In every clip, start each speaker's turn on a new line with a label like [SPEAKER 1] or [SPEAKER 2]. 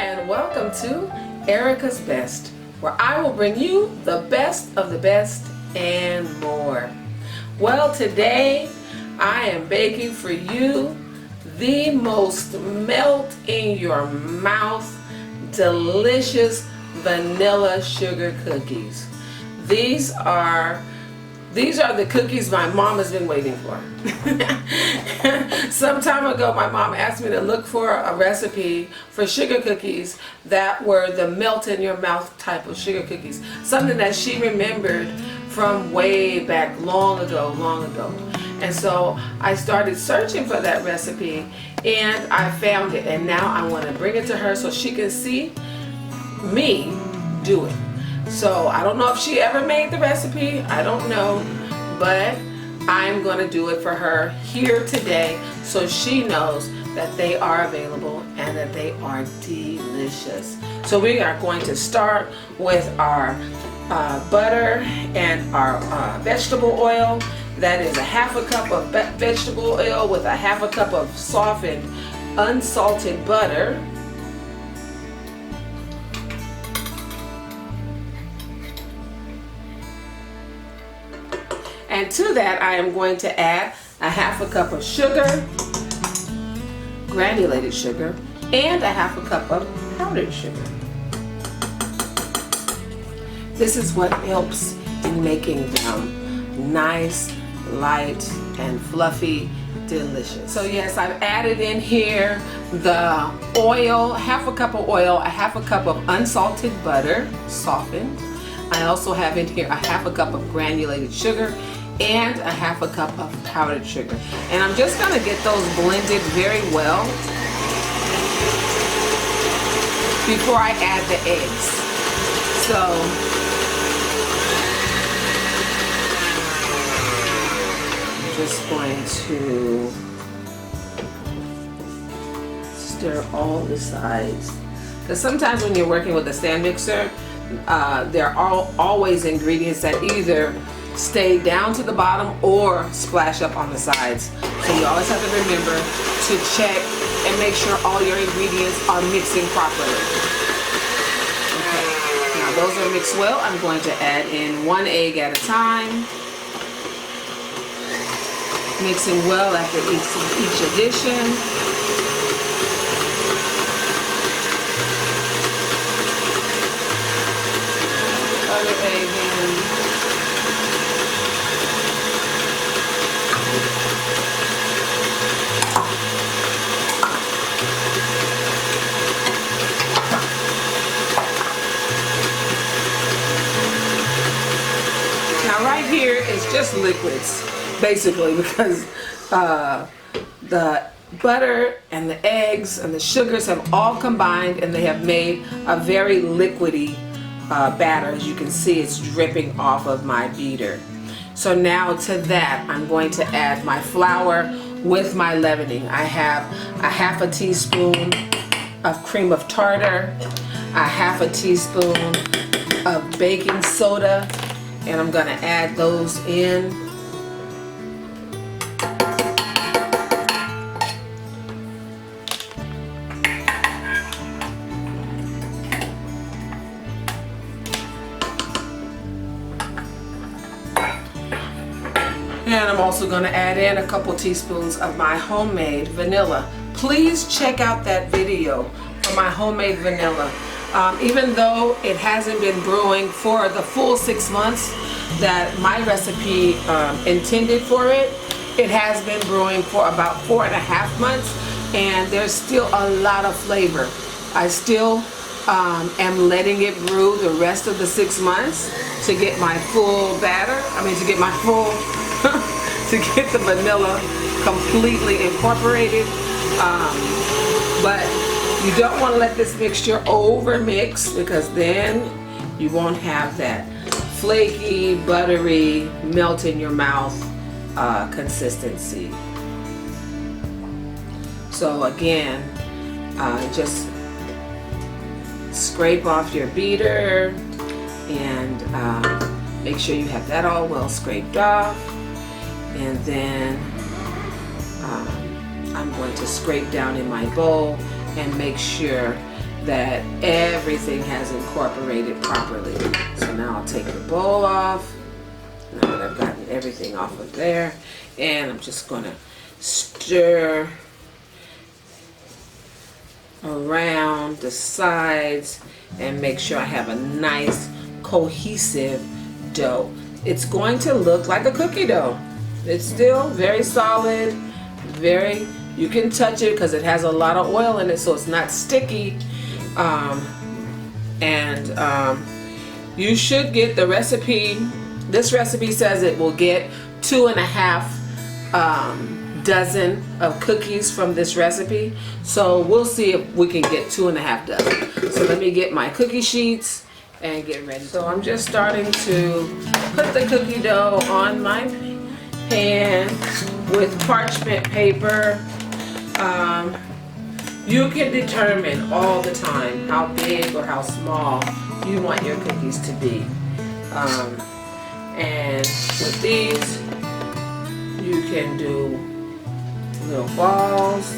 [SPEAKER 1] and welcome to Erika's Best, where I will bring you the best of the best and more. Well, today I am baking for you the most melt in your mouth delicious vanilla sugar cookies. These are the cookies my mom has been waiting for. Some time ago, my mom asked me to look for a recipe for sugar cookies that were the melt in your mouth type of sugar cookies. Something that she remembered from way back long ago. And so I started searching for that recipe and I found it. And now I want to bring it to her so she can see me do it. So I don't know if she ever made the recipe, I don't know, but I'm going to do it for her here today so she knows that they are available and that they are delicious. So we are going to start with our butter and our vegetable oil. That is a half a cup of vegetable oil with a half a cup of softened unsalted butter. And to that, I am going to add a half a cup of sugar, granulated sugar, and a half a cup of powdered sugar. This is what helps in making them nice, light, and fluffy, delicious. So yes, I've added in here the oil, half a cup of oil, a half a cup of unsalted butter, softened. I also have in here a half a cup of granulated sugar and a half a cup of powdered sugar. And I'm just going to get those blended very well before I add the eggs. So I'm just going to stir all the sides. Because sometimes when you're working with a stand mixer, there are always ingredients that either stay down to the bottom or splash up on the sides. So you always have to remember to check and make sure all your ingredients are mixing properly. Okay, now those are mixed well. I'm going to add in 1 egg at a time. Mixing well after each addition. Other egg in. Now right here is just liquids, basically, because the butter and the eggs and the sugars have all combined and they have made a very liquidy batter. As you can see, it's dripping off of my beater. So now to that, I'm going to add my flour with my leavening. I have a half a teaspoon of cream of tartar, a half a teaspoon of baking soda, and I'm going to add those in. And I'm also going to add in a couple teaspoons of my homemade vanilla. Please check out that video for my homemade vanilla. Even though it hasn't been brewing for the full 6 months that my recipe intended for it, it has been brewing for about 4.5 months, and there's still a lot of flavor. I still am letting it brew the rest of the 6 months to get my full batter, to get my full, to get the vanilla completely incorporated. But you don't want to let this mixture over mix, because then you won't have that flaky, buttery, melt in your mouth consistency. So again, just scrape off your beater and make sure you have that all well scraped off. And then I'm going to scrape down in my bowl and make sure that everything has incorporated properly. So now I'll take the bowl off, now that I've gotten everything off of there, and I'm just going to stir around the sides and make sure I have a nice cohesive dough. It's going to look like a cookie dough. It's still very solid, you can touch it because it has a lot of oil in it, so it's not sticky. You should get the recipe. This recipe says it will get 2.5 dozen of cookies from this recipe. So we'll see if we can get 2.5 dozen. So let me get my cookie sheets and get ready. So I'm just starting to put the cookie dough on my pan with parchment paper. You can determine all the time how big or how small you want your cookies to be. And with these, you can do little balls.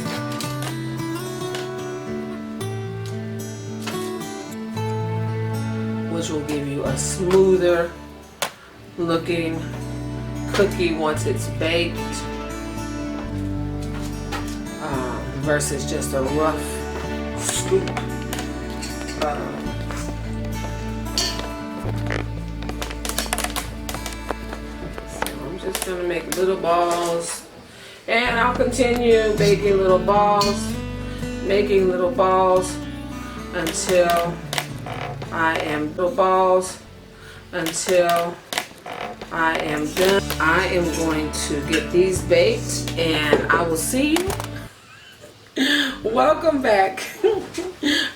[SPEAKER 1] Which will give you a smoother looking cookie once it's baked, versus just a rough scoop. So I'm just gonna make little balls, and I'll continue making little balls until I am done. I am going to get these baked, and I will see you. Welcome back.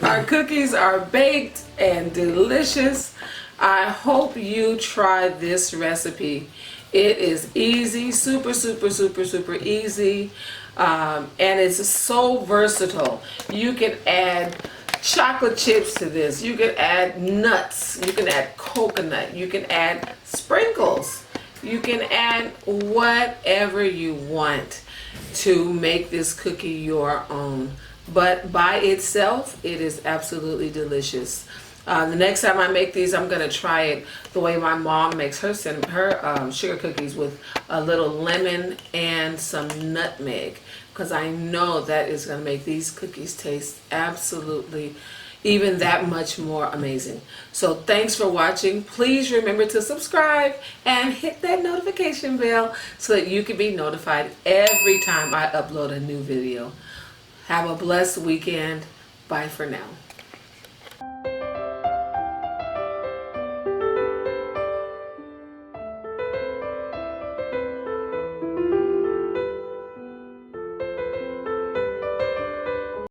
[SPEAKER 1] Our cookies are baked and delicious. I hope you try this recipe. It is easy, super easy, and it's so versatile. You can add chocolate chips to this, you can add nuts, you can add coconut, you can add sprinkles, you can add whatever you want to make this cookie your own. But by itself, it is absolutely delicious. The next time I make these, I'm going to try it the way my mom makes her sugar cookies, with a little lemon and some nutmeg, because I know that is going to make these cookies taste absolutely even that much more amazing. So thanks for watching. Please remember to subscribe and hit that notification bell so that you can be notified every time I upload a new video. Have a blessed weekend. Bye for now.